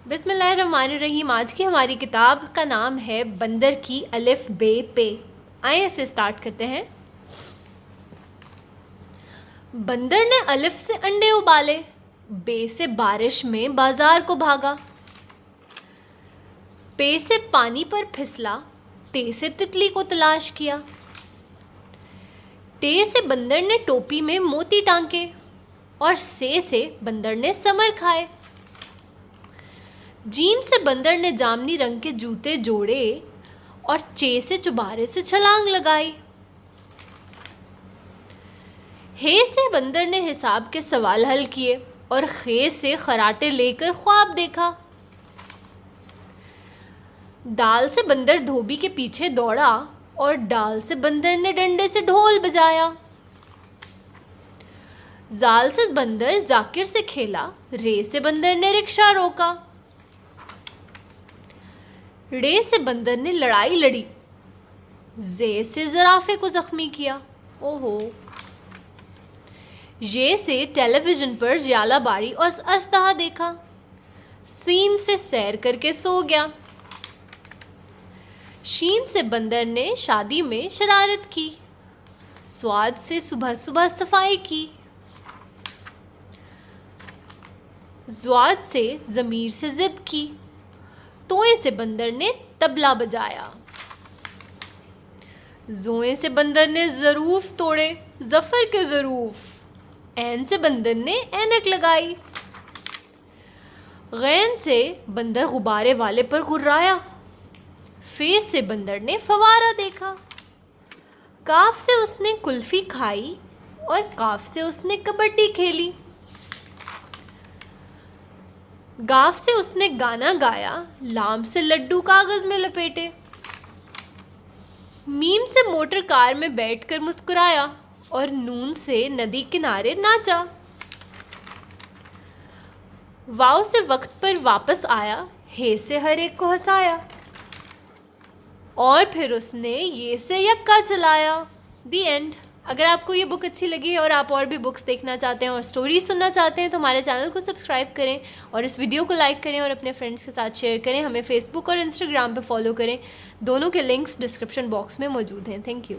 बिस्मिल्लाहिर्रहमानिर्रहीम। आज की हमारी किताब का नाम है बंदर की अलिफ बे पे। आइए इसे स्टार्ट करते हैं। बंदर ने अलिफ से अंडे उबाले, बे से बारिश में बाजार को भागा, पे से पानी पर फिसला, ते से तितली को तलाश किया, टे से बंदर ने टोपी में मोती टांके और से बंदर ने समर खाए। जीम से बंदर ने जामनी रंग के जूते जोड़े और चे से चुबारे से छलांग लगाई। हे से बंदर ने हिसाब के सवाल हल किए और खे से खराटे लेकर ख्वाब देखा। दाल से बंदर धोबी के पीछे दौड़ा और डाल से बंदर ने डंडे से ढोल बजाया। जाल से बंदर जाकिर से खेला, रे से बंदर ने रिक्शा रोका। रे से बंदर ने लड़ाई लड़ी, जे से जराफे को जख्मी किया। ओहो। ये से टेलीविजन पर ज्याला बारी और अस्तहा देखा। सीन से सैर करके सो गया। शीन से बंदर ने शादी में शरारत की। स्वाद से सुबह सुबह सफाई की। ज्वाद से जमीर से जिद की। तोए से बंदर ने तबला बजाया। जोए से बंदर ने ज़रूफ तोड़े, जफर के ज़रूफ। ऐन से बंदर ने ऐनक लगाई। गैन से बंदर गुब्बारे वाले पर गुर्राया। फे से बंदर ने फवारा देखा। काफ से उसने कुल्फी खाई और काफ से उसने कबड्डी खेली। गाफ से उसने गाना गाया, लाम से लड्डू कागज में लपेटे। मीम से मोटर कार में बैठकर मुस्कुराया और नून से नदी किनारे नाचा। वाव से वक्त पर वापस आया, हे से हर एक को हंसाया और फिर उसने ये से यक्का चलाया। दी एंड। अगर आपको ये बुक अच्छी लगी है और आप और भी बुक्स देखना चाहते हैं और स्टोरी सुनना चाहते हैं तो हमारे चैनल को सब्सक्राइब करें और इस वीडियो को लाइक करें और अपने फ्रेंड्स के साथ शेयर करें। हमें फेसबुक और इंस्टाग्राम पे फॉलो करें। दोनों के लिंक्स डिस्क्रिप्शन बॉक्स में मौजूद हैं। Thank you.